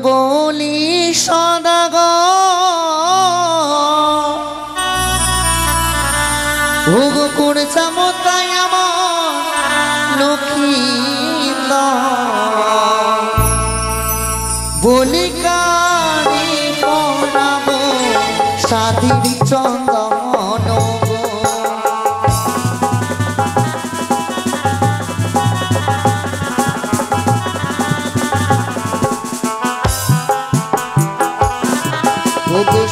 বলি সদাগর ভোগ করছে মতাই আমার লক্ষ্মীন্দর বলি কারি পড়াবো সাধীর চন্দন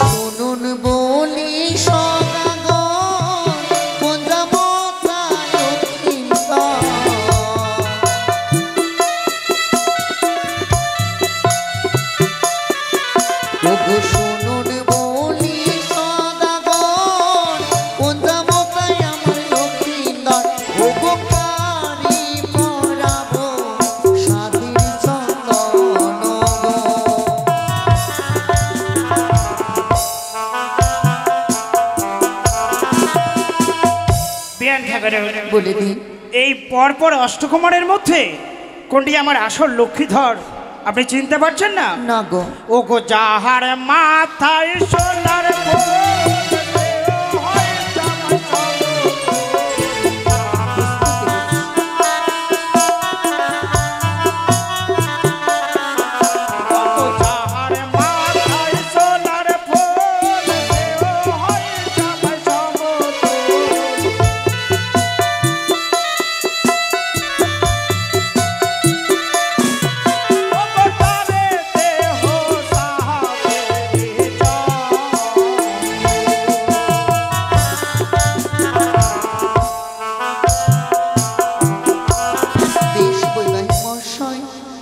শুনুন বলি সদাগর পঞ্জামতা লক্ষ্মীন্দর শুনুন বলি সদাগর পঞ্জামতায় আমার লক্ষ্মীন্দর উপকারী পড়াবো সাধীর চন্দন বলে দিন এই পরপর অষ্টকুমারের মধ্যে কোনটি আমার আসল লক্ষ্মীধর আপনি চিনতে পারছেন না? না গো। ও গো যাহার মাথায় সোনার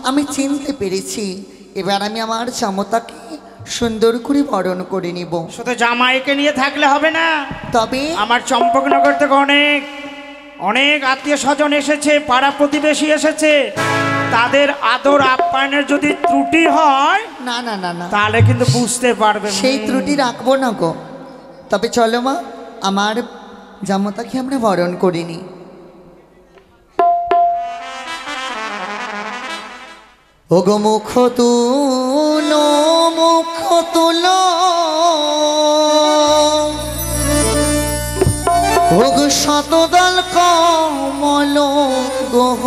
আমি চিনতে পেরেছি। এবার আমি আমার জামতাকে সুন্দর করে বরণ করে নিব। শুধু জামাইকে নিয়ে থাকলে হবে না, তবে আমার চম্পকনগর থেকে অনেক অনেক আত্মীয় স্বজন এসেছে, পাড়া প্রতিবেশী এসেছে। তাদের আদর আপ্যায়নের যদি ত্রুটি হয় না না না না তাহলে কিন্তু বুঝতে পারবে সেই ত্রুটি রাখবো না গো। তবে চলো মা, আমার জামতাকে আমরা বরণ করিনি। ওগো মুখ তুলো মুখ তুলো ওগো শতদল কমল গোহ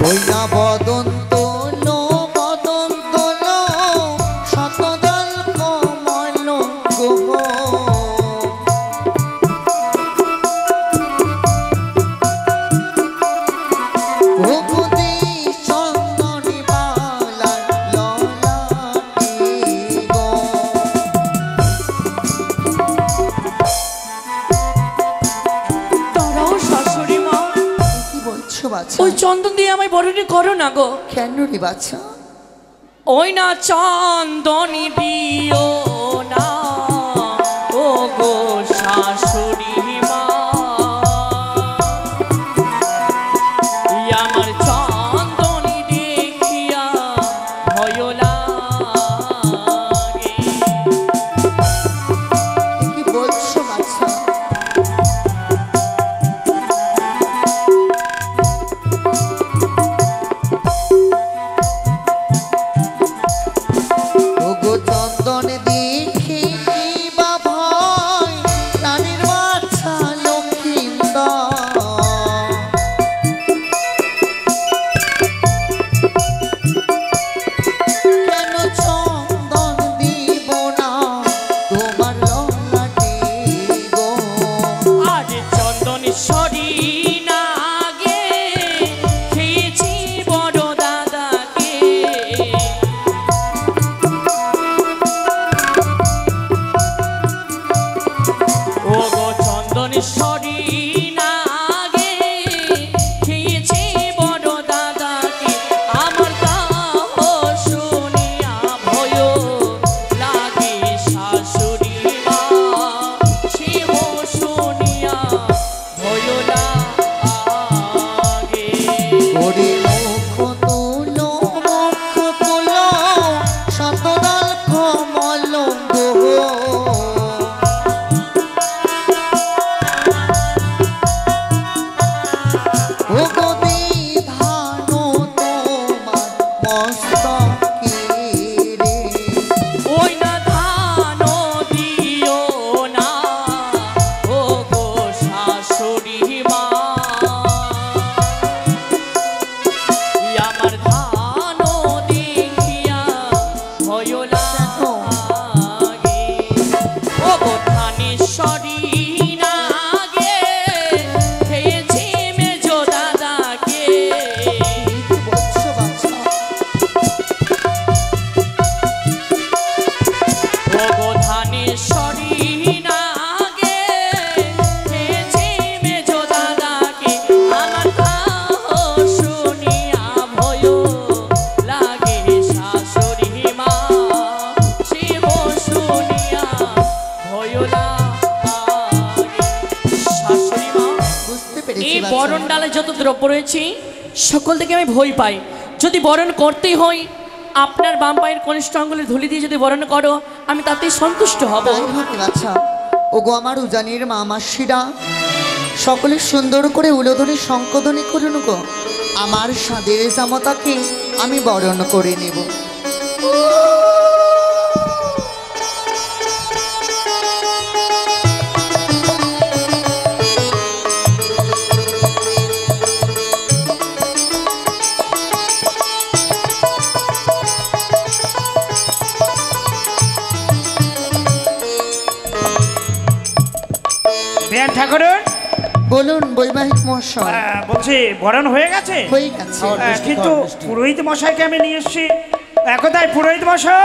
বইনা বদন তোলো বদন তোলো শতদল কমল গোহ ওই চন্দন দিয়ে আমায় বরণী করো না গো। কেন রে বাচ্চা? ওই না চন্দনী দিও না ও গো শাশুড়ি মা, আমার চন্দনী দেখিয়া ভয় লাগে। কি বলছো বাচ্চা? চন্দন দেখি বা ভয় রানীর বাচ্চা লক্ষ্মীন্দর কেন চন্দন দিব না তোমার ললাটে গো। আজ চন্দন সরি না গে খেয়েছি বড় দাদাকে, ও গো চন্দন সরি না গে খেয়েছি বড় দাদাকে, আমার দাহ শুনিয়া ভয় লাগে শাশুড়ি মা, শিব শুনিয়া ভয় লাগে। ওরে মুখ তুলো মুখ তুলো শতদল কমল গোহ বাছা। বরণ ডালে যত দ্রব্য রয়েছে সকল থেকে আমি ভয় পাই। যদি বরণ করতেই হয় আপনার বাম পায়ের কনিষ্ঠ আঙ্গুলে ধুলি দিয়ে যদি বরণ করো আমি তাতেই সন্তুষ্ট হব। তাই হবে বাছা। ওগো আমার উজানির মা মাসিরা, সকলে সুন্দর করে উলোধনী শঙ্কধ্বনি করুন গো। আমার সাদের জামতাকে আমি বরণ করে নেব। বেন ঠাকুর, বলুন বৈবাহিক মহাশয়। বলছি বরণ হয়ে গেছে? হয়ে গেছে। কিন্তু পুরোহিত মশাইকে আমি নিয়ে এসছি। কোথায় পুরোহিত মশাই?